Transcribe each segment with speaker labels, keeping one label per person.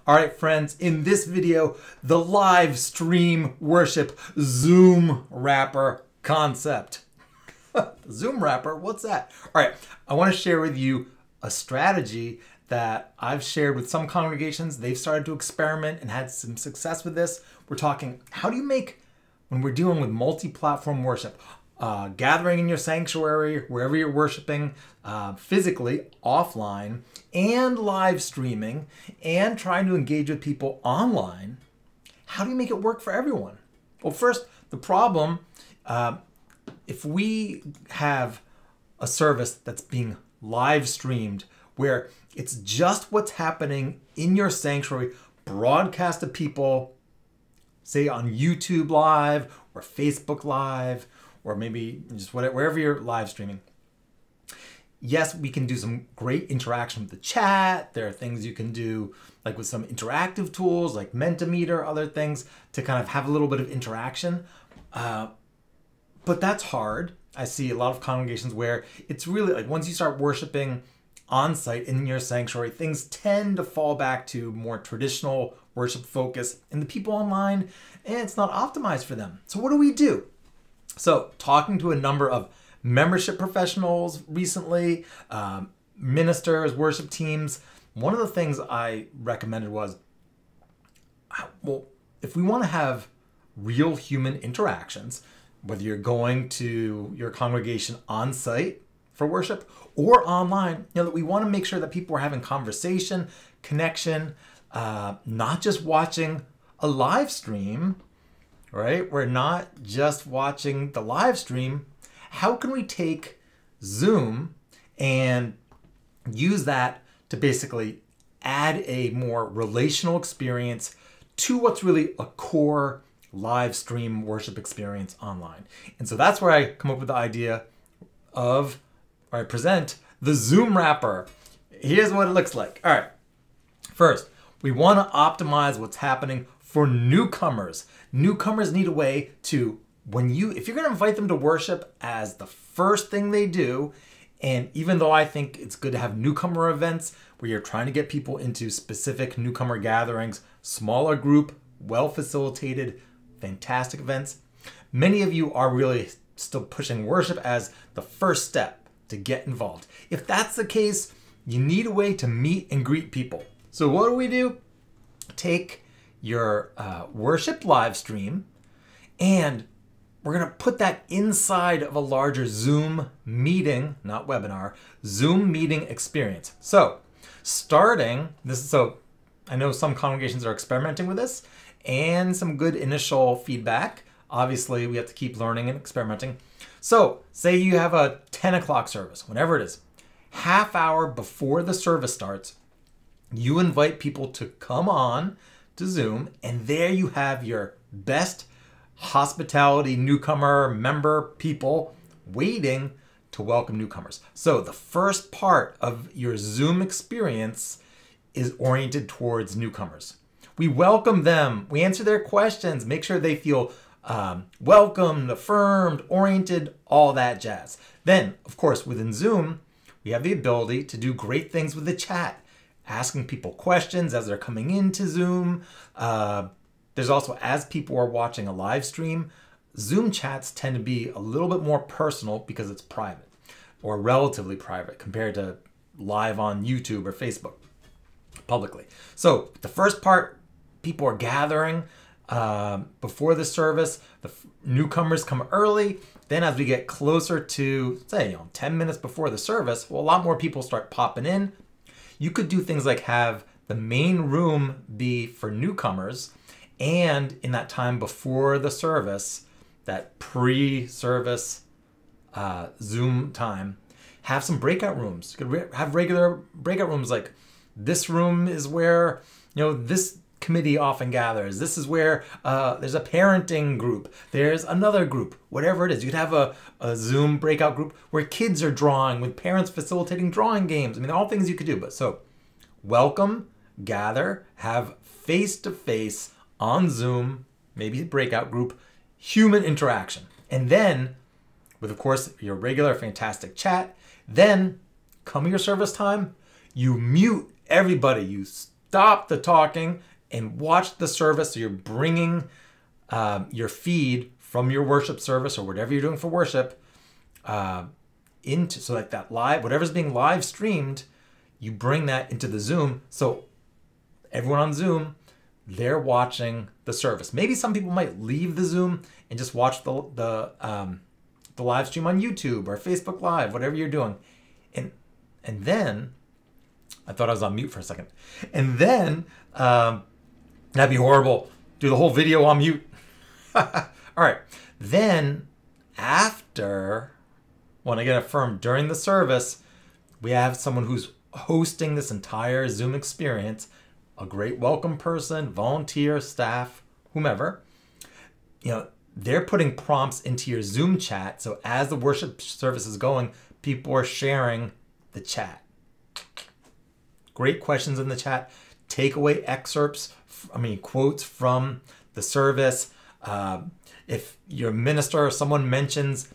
Speaker 1: All right, friends, in this video, the live stream worship Zoom wrapper concept. Zoom wrapper, what's that? All right, I want to share with you a strategy that I've shared with some congregations. They've started to experiment and had some success with this. We're talking, how do you make, when we're dealing with multi-platform worship, gathering in your sanctuary, wherever you're worshiping, physically, offline, and live streaming, and trying to engage with people online, how do you make it work for everyone? Well, first, the problem, if we have a service that's being live streamed, where it's just what's happening in your sanctuary, broadcast to people, say on YouTube Live, or Facebook Live, or maybe just whatever, wherever you're live streaming. Yes, we can do some great interaction with the chat. There are things you can do like with some interactive tools like Mentimeter, other things to kind of have a little bit of interaction. But that's hard. I see a lot of congregations where it's really like once you start worshiping on site in your sanctuary, things tend to fall back to more traditional worship focus, and the people online, and it's not optimized for them. So what do we do? So talking to a number of membership professionals recently, ministers, worship teams, one of the things I recommended was, well, if we want to have real human interactions, whether you're going to your congregation on site for worship or online, that we want to make sure that people are having conversation, connection, not just watching a live stream, right? We're not just watching the live stream. How can we take Zoom and use that to basically add a more relational experience to what's really a core live stream worship experience online? And so that's where I come up with the idea of, or I present the Zoom wrapper. Here's what it looks like. All right. First, we want to optimize what's happening for newcomers. Newcomers need a way to, if you're going to invite them to worship as the first thing they do, and even though I think it's good to have newcomer events where you're trying to get people into specific newcomer gatherings, smaller group, well-facilitated, fantastic events, many of you are really still pushing worship as the first step to get involved. If that's the case, you need a way to meet and greet people. So what do? Take your worship live stream, and we're going to put that inside of a larger Zoom meeting, not webinar, Zoom meeting experience. So so I know some congregations are experimenting with this and some good initial feedback. Obviously, we have to keep learning and experimenting. So say you have a 10 o'clock service, whenever it is, half hour before the service starts, you invite people to come on to Zoom, and there you have your best hospitality newcomer member people waiting to welcome newcomers. So the first part of your Zoom experience is oriented towards newcomers. We welcome them, we answer their questions, make sure they feel welcomed, affirmed, oriented, all that jazz. Then, of course, within Zoom, we have the ability to do great things with the chat, asking people questions as they're coming into Zoom. There's also, as people are watching a live stream, Zoom chats tend to be a little bit more personal because it's private, or relatively private compared to live on YouTube or Facebook publicly. So the first part, people are gathering before the service. The newcomers come early. Then as we get closer to, say, 10 minutes before the service, well, a lot more people start popping in. You could do things like have the main room be for newcomers, and in that time before the service, that pre-service Zoom time, have some breakout rooms. You could have regular breakout rooms, like this room is where this committee often gathers. This is where there's a parenting group. There's another group, whatever it is. You could have a Zoom breakout group where kids are drawing with parents facilitating drawing games. I mean, all things you could do. But so welcome, gather, have face-to-face on Zoom, maybe a breakout group, human interaction. And then with, of course, your regular fantastic chat, then come your service time, you mute everybody. You stop the talking and watch the service. So you're bringing your feed from your worship service or whatever you're doing for worship into, so like that live, whatever's being live streamed, you bring that into the Zoom. So everyone on Zoom, they're watching the service. Maybe some people might leave the Zoom and just watch the live stream on YouTube or Facebook Live, whatever you're doing. And then, I thought I was on mute for a second. And then, that'd be horrible. Do the whole video on mute. All right. Then, after, when I get affirmed during the service, we have someone who's hosting this entire Zoom experience, a great welcome person, volunteer, staff, whomever. They're putting prompts into your Zoom chat. So as the worship service is going, people are sharing the chat. Great questions in the chat. Takeaway excerpts, quotes from the service. If your minister or someone mentions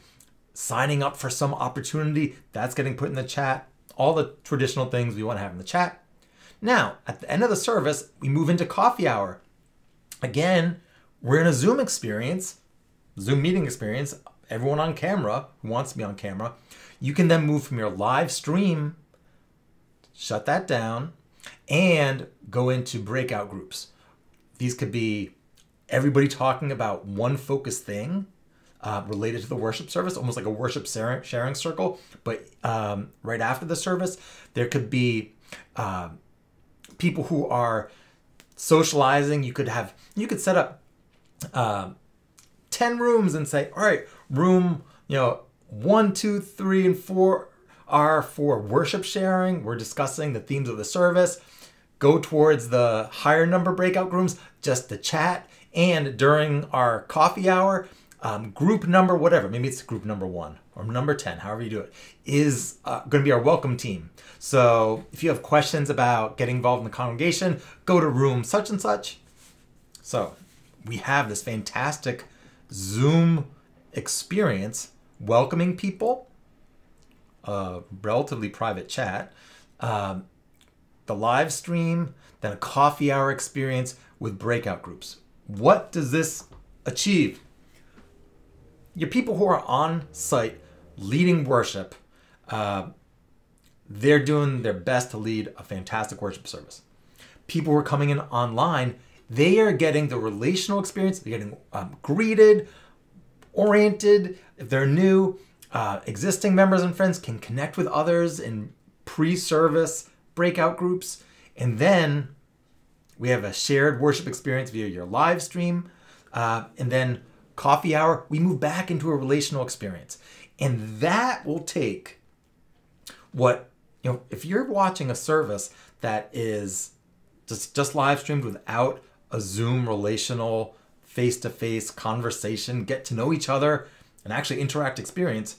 Speaker 1: signing up for some opportunity, that's getting put in the chat. All the traditional things we want to have in the chat. Now, at the end of the service, we move into coffee hour. Again, we're in a Zoom experience, Zoom meeting experience, everyone on camera who wants to be on camera. You can then move from your live stream, shut that down, and go into breakout groups. These could be everybody talking about one focused thing related to the worship service, almost like a worship sharing circle. But right after the service, there could be people who are socializing. You could set up 10 rooms and say, all right, room 1, 2, 3, and 4 are for worship sharing. We're discussing the themes of the service. Go towards the higher number breakout rooms, just the chat. And during our coffee hour, group number, whatever, maybe it's group number 1 or number 10, however you do it, is going to be our welcome team. So if you have questions about getting involved in the congregation, go to room such and such. So we have this fantastic Zoom experience, welcoming people, a relatively private chat, the live stream, then a coffee hour experience with breakout groups. What does this achieve? Your people who are on site leading worship, they're doing their best to lead a fantastic worship service. People who are coming in online, they are getting the relational experience. They're getting greeted, oriented. If they're new, existing members and friends can connect with others in pre-service breakout groups. And then we have a shared worship experience via your live stream. And then coffee hour, we move back into a relational experience. And that will take if you're watching a service that is just live streamed without a Zoom relational face-to-face conversation, get to know each other, and actually interact experience,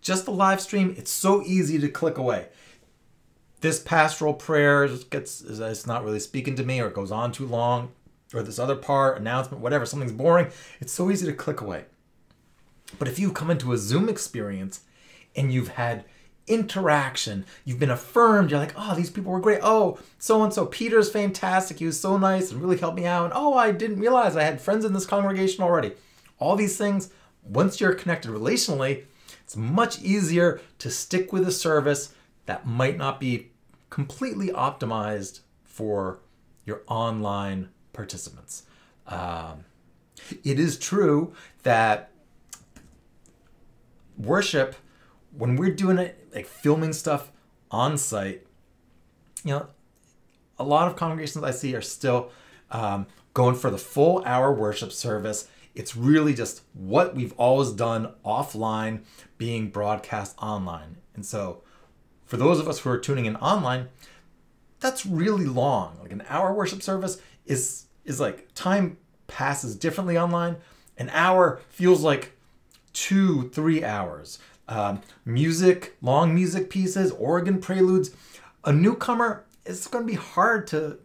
Speaker 1: just the live stream, it's so easy to click away. This pastoral prayer it's not really speaking to me, or it goes on too long, or this other part, announcement, whatever, something's boring. It's so easy to click away. But if you come into a Zoom experience and you've had interaction, you've been affirmed, you're like, oh, these people were great. Oh, so-and-so, Peter's fantastic. He was so nice and really helped me out. And oh, I didn't realize I had friends in this congregation already. All these things, once you're connected relationally, it's much easier to stick with a service that might not be completely optimized for your online participants. It is true that worship, when we're doing it, like filming stuff on site, a lot of congregations I see are still going for the full hour worship service. It's really just what we've always done offline being broadcast online. And so for those of us who are tuning in online, that's really long. Like an hour worship service is like, time passes differently online. An hour feels like 2-3 hours. Music, long music pieces, organ preludes. A newcomer, it's going to be hard to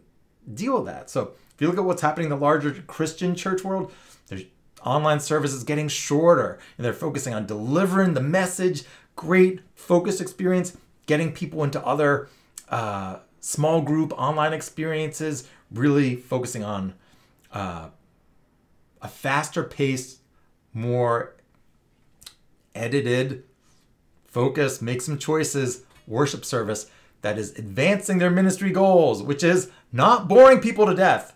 Speaker 1: deal with that. So if you look at what's happening in the larger Christian church world, there's online services getting shorter, and they're focusing on delivering the message, great focused experience, getting people into other small group online experiences, really focusing on a faster paced, more edited, focus, make some choices, worship service that is advancing their ministry goals, which is not boring people to death.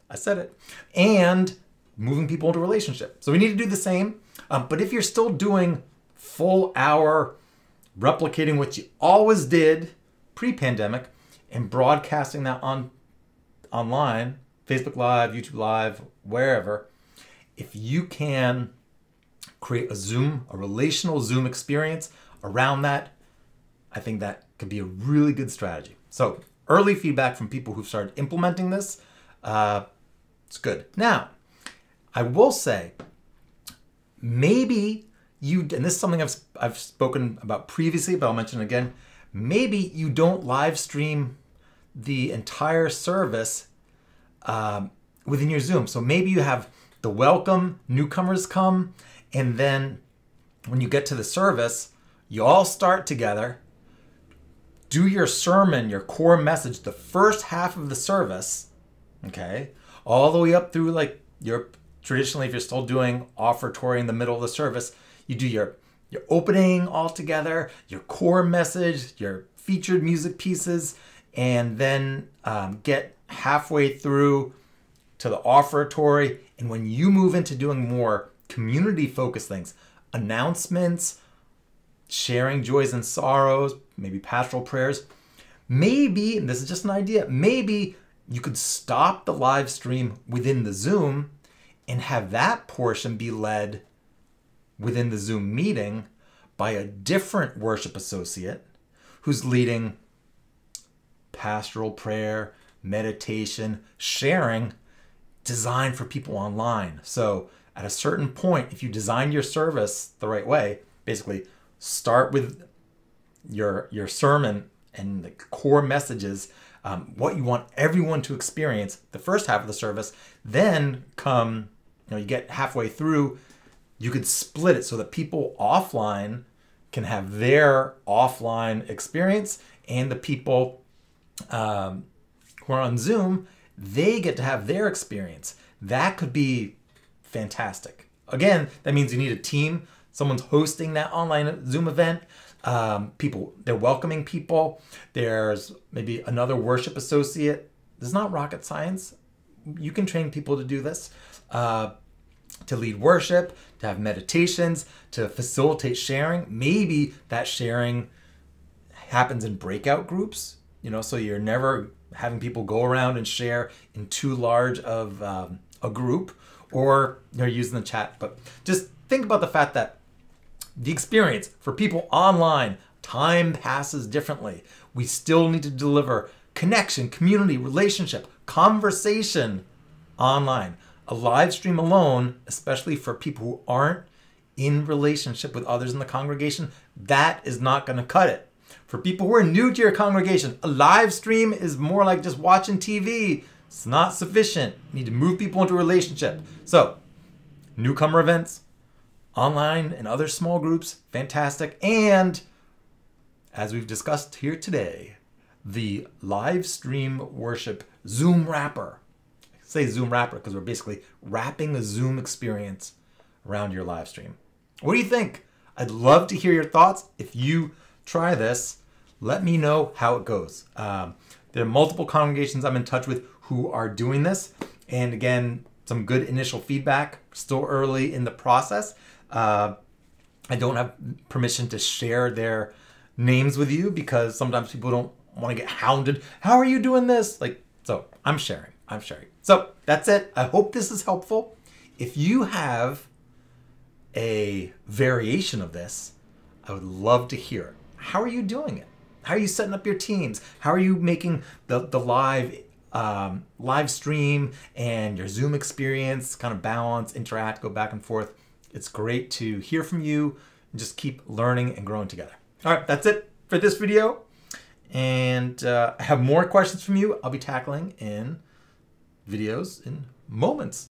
Speaker 1: I said it. And moving people into relationship. So we need to do the same. But if you're still doing full hour, replicating what you always did pre-pandemic and broadcasting that online, Facebook Live, YouTube Live, wherever, if you can create a relational Zoom experience around that, I think that could be a really good strategy. So early feedback from people who've started implementing this, it's good. Now, I will say, maybe and this is something I've spoken about previously, but I'll mention it again. Maybe you don't live stream the entire service within your Zoom. So maybe you have the welcome, newcomers come, and then when you get to the service, you all start together, do your sermon, your core message, the first half of the service, okay, all the way up through like traditionally, if you're still doing offertory in the middle of the service, you do your opening all together, your core message, your featured music pieces, and then get halfway through to the offertory. And when you move into doing more community-focused things, announcements, sharing joys and sorrows, maybe pastoral prayers, maybe, and this is just an idea, maybe you could stop the live stream within the Zoom and have that portion be led within the Zoom meeting by a different worship associate who's leading pastoral prayer, meditation, sharing, designed for people online. So at a certain point, if you design your service the right way, basically start with your sermon and the core messages, what you want everyone to experience the first half of the service, then you get halfway through, you could split it so that people offline can have their offline experience, and the people who are on Zoom, they get to have their experience. That could be fantastic. Again, that means you need a team. Someone's hosting that online Zoom event. They're welcoming people. There's maybe another worship associate. This is not rocket science. You can train people to do this, to lead worship, to have meditations, to facilitate sharing. Maybe that sharing happens in breakout groups, so you're never having people go around and share in too large of a group, or they're using the chat. But just think about the fact that the experience for people online, time passes differently. We still need to deliver connection, community, relationship, conversation online. A live stream alone, especially for people who aren't in relationship with others in the congregation, that is not going to cut it. For people who are new to your congregation, a live stream is more like just watching TV. It's not sufficient. You need to move people into a relationship. So, newcomer events, online and other small groups, fantastic. And as we've discussed here today, the live stream worship Zoom wrapper. I say Zoom wrapper because we're basically wrapping a Zoom experience around your live stream. What do you think? I'd love to hear your thoughts. If you try this, let me know how it goes. There are multiple congregations I'm in touch with who are doing this. And again, some good initial feedback, still early in the process. I don't have permission to share their names with you because sometimes people don't want to get hounded. How are you doing this? So I'm sharing. So that's it. I hope this is helpful. If you have a variation of this, I would love to hear it. How are you doing it? How are you setting up your teams? How are you making the live stream and your Zoom experience kind of balance, interact, go back and forth? It's great to hear from you and just keep learning and growing together. All right, that's it for this video. And I have more questions from you I'll be tackling in videos in moments.